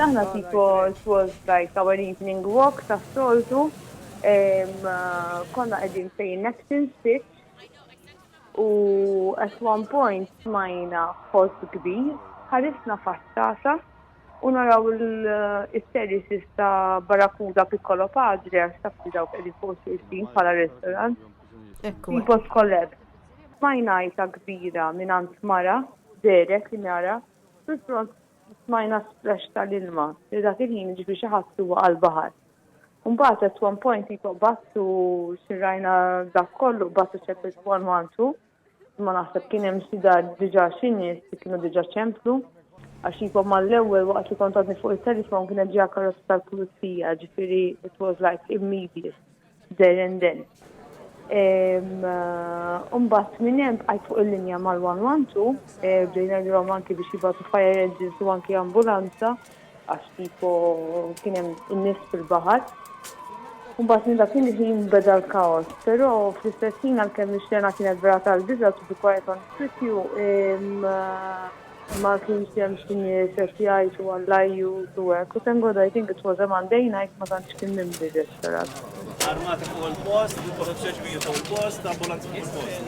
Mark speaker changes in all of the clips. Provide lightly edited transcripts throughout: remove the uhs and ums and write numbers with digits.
Speaker 1: aħna tipo it was like our evening walk ta' soltu. Konna qegħdin fejn Neptune Stitch u at one point smajna ħoss kbir, ħarisna faċċata u naraw il-terraces ta' Barracuda Piccolo Padre għax tafti dawk qegħdin fuq il-sin bħala restaurant. Tipo skolleb. Smajna jta kbira minn mara, Derek li nara, fil-front smajna splash tal-ilma li dak il-ħin ġifi xi ħadd huwa għall-baħar. Mbagħad at one point tipo battu xirrajna dak kollu battu ċeppet 112 ma naħseb kien hemm xi dar diġà xi nies li kienu diġà ċemplu għax jibgħu mal-ewwel waqt li kont għadni fuq it-telefon kien hemm ġie karozza tal-pulizija, ġifieri it was like immediate there and then. Mbagħad minn hemm bqajt fuq il-linja mal-112 bdejna nilhom anke biex jibgħatu fire engines u anke ambulanza għax tipo kien hemm in-nies fil-baħar. Mbagħad minn dak il-ħin beda l-kaos, però fl-istess ħin għalkemm ix-xena kienet vera tal-biża to be quiet on issue ma kienx hemm xi nies qed jgħidu għall-ajju u hekk. U thank God I think it was a Monday night ma tantx kien mimli r-restorat.
Speaker 2: Armati fuq il-post, il-produzzjoni ġbija fuq il-post, ambulanza fuq il-post.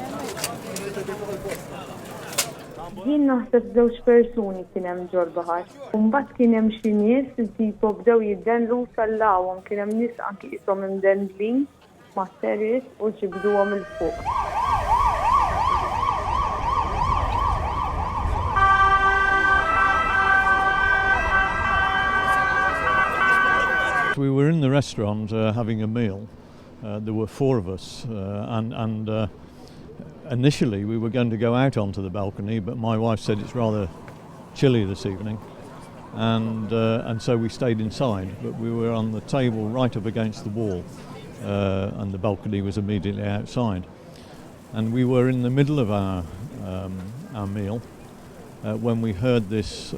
Speaker 1: Jien naħseb żewġ persuni kien hemm ġol baħar. Mbagħad kien hemm xi nies li tipo bdew jiddenlu sallawhom, kien hemm nies anke qishom imdendlin mat-terris u ġibduhom il-fuq.
Speaker 3: We were in the restaurant having a meal. There were four of us and initially we were going to go out onto the balcony, but my wife said it's rather chilly this evening and so we stayed inside, but we were on the table right up against the wall and the balcony was immediately outside. And we were in the middle of our meal when we heard this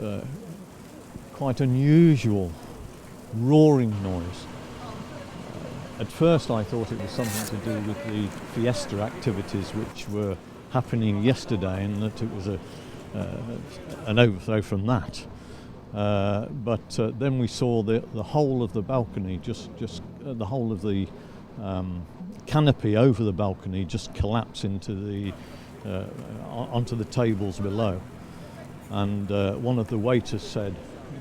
Speaker 3: quite unusual roaring noise. At first I thought it was something to do with the fiesta activities which were happening yesterday and that it was an overthrow from that. But then we saw the whole of the balcony, just the whole of the canopy over the balcony just collapse into onto the tables below. And one of the waiters said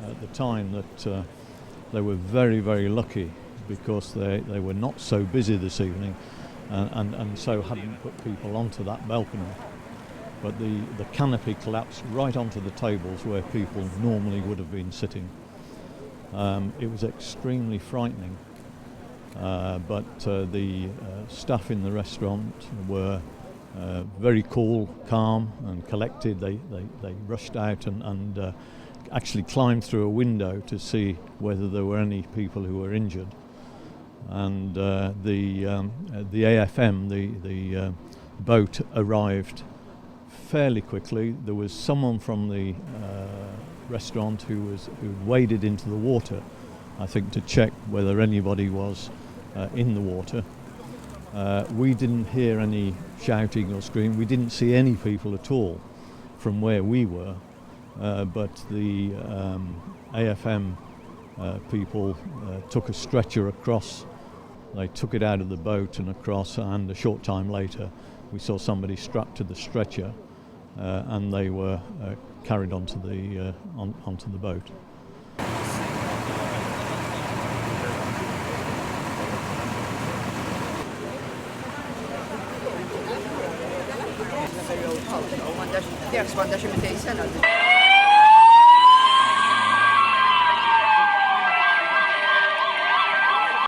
Speaker 3: at the time that they were very, very lucky because they were not so busy this evening and so hadn't put people onto that balcony. But the canopy collapsed right onto the tables where people normally would have been sitting. It was extremely frightening, but the staff in the restaurant were very cool, calm and collected. They rushed out and actually climbed through a window to see whether there were any people who were injured. And the AFM, the boat, arrived fairly quickly. There was someone from the restaurant who waded into the water, I think, to check whether anybody was in the water. We didn't hear any shouting or screaming. We didn't see any people at all from where we were. But the AFM people took a stretcher across. They took it out of the boat and across, and a short time later we saw somebody strapped to the stretcher and they were carried onto the boat.
Speaker 4: There's one that should be taken.